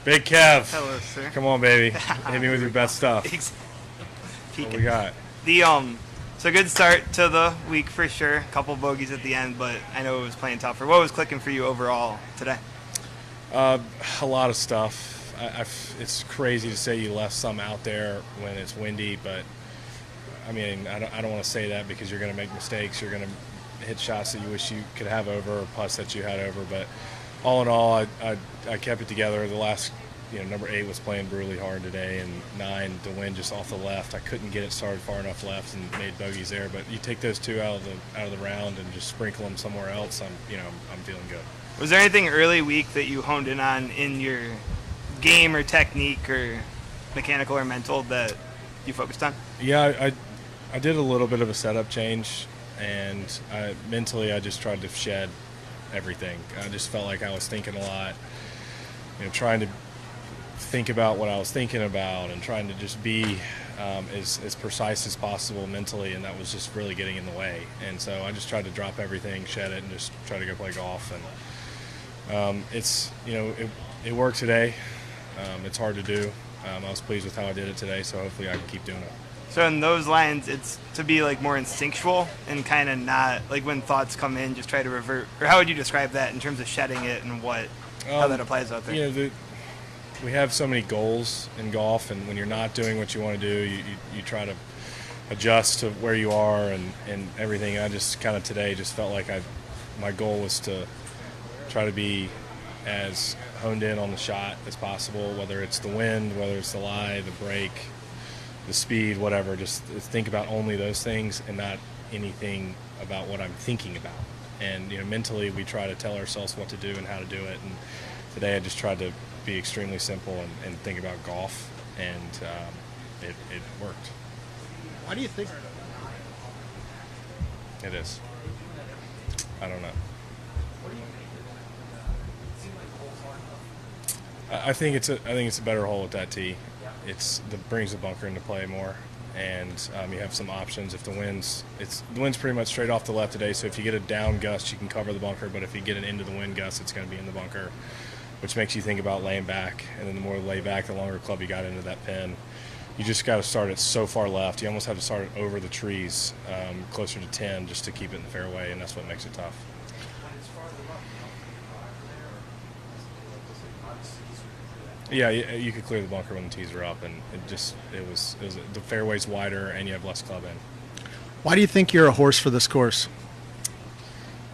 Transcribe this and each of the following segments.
Big Kev. Hello, sir. Come on, baby. Hit me with your best stuff. What we got? So good start to the week for sure. A couple bogeys at the end, but I know it was playing tougher. What was clicking for you overall today? A lot of stuff. It's crazy to say you left some out there when it's windy, but I mean, I don't want to say that because you're going to make mistakes. You're going to hit shots that you wish you could have over or putts that you had over. But all in all, I kept it together. The last, number 8 was playing brutally hard today, and 9, the wind just off the left. I couldn't get it started far enough left and made bogeys there. But you take those 2 out of the round and just sprinkle them somewhere else. I'm feeling good. Was there anything early week that you honed in on in your game or technique or mechanical or mental that you focused on? Yeah, I did a little bit of a setup change, and mentally I just tried to shed everything. I just felt like I was thinking a lot, trying to think about what I was thinking about and trying to just be as precise as possible mentally, and that was just really getting in the way. And so I just tried to drop everything, shed it, and just try to go play golf. And it worked today. It's hard to do. I was pleased with how I did it today, so hopefully I can keep doing it. So in those lines, it's to be like more instinctual and kind of not like when thoughts come in, just try to revert. Or how would you describe that in terms of shedding it and how that applies out there? We have so many goals in golf, and when you're not doing what you want to do, you try to adjust to where you are and everything. I just kind of today just felt like my goal was to try to be as honed in on the shot as possible, whether it's the wind, whether it's the lie, the break, the speed, whatever. Just think about only those things and not anything about what I'm thinking about. And mentally we try to tell ourselves what to do and how to do it. And today I just tried to be extremely simple and think about golf, and it worked. Why do you think? It is. I don't know. I think it's a better hole at that tee. That brings the bunker into play more, and you have some options. If the wind's pretty much straight off the left today, so if you get a down gust, you can cover the bunker. But if you get an into the wind gust, it's going to be in the bunker, which makes you think about laying back. And then the more you lay back, the longer club you got into that pin. You just got to start it so far left. You almost have to start it over the trees, closer to 10, just to keep it in the fairway, and that's what makes it tough. Yeah, you could clear the bunker when the tees are up, and it was the fairway's wider and you have less club in. Why do you think you're a horse for this course?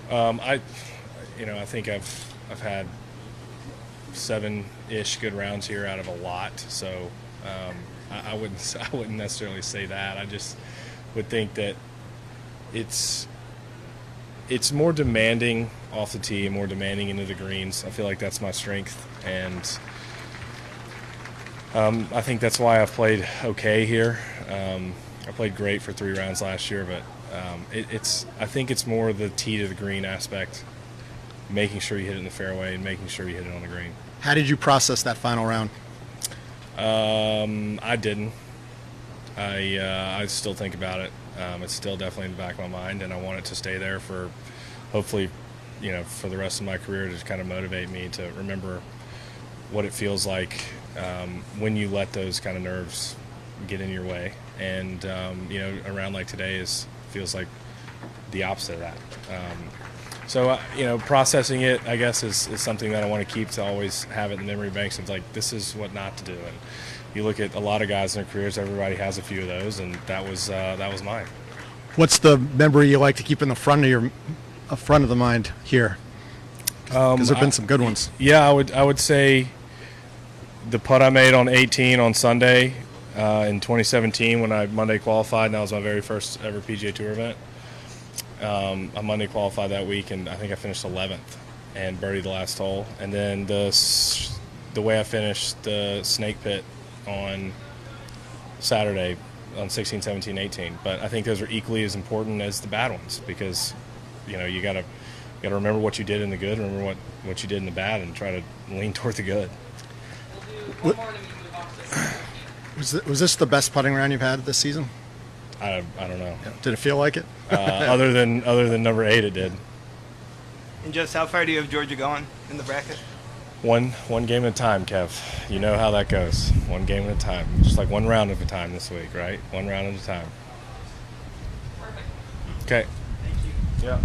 I think I've had 7-ish good rounds here out of a lot, so I wouldn't necessarily say that. I just would think that it's more demanding off the tee, more demanding into the greens. I feel like that's my strength, and I think that's why I've played okay here. I played great for 3 rounds last year, but I think it's more the tee to the green aspect, making sure you hit it in the fairway and making sure you hit it on the green. How did you process that final round? I didn't. I still think about it. It's still definitely in the back of my mind, and I want it to stay there for hopefully, for the rest of my career, to kind of motivate me to remember what it feels like when you let those kind of nerves get in your way. And a round like today feels like the opposite of that. So processing it, I guess, is something that I want to keep, to always have it in the memory banks of like, this is what not to do. And you look at a lot of guys in their careers, everybody has a few of those, and that was mine. What's the memory you like to keep in the front of the mind here? Because there've been some good ones. Yeah, I would say the putt I made on 18 on Sunday in 2017 when I Monday qualified, and that was my very first ever PGA Tour event. I Monday qualified that week, and I think I finished 11th and birdied the last hole. And then the way I finished the snake pit on Saturday on 16, 17, 18. But I think those are equally as important as the bad ones, because you got to remember what you did in the good, remember what you did in the bad, and try to lean toward the good. Was this the best putting round you've had this season? I don't know. Did it feel like it? Other than number 8, it did. And just how far do you have Georgia going in the bracket? One game at a time, Kev. You know how that goes. One game at a time. Just like one round at a time this week, right? One round at a time. Okay. Thank you. Yeah.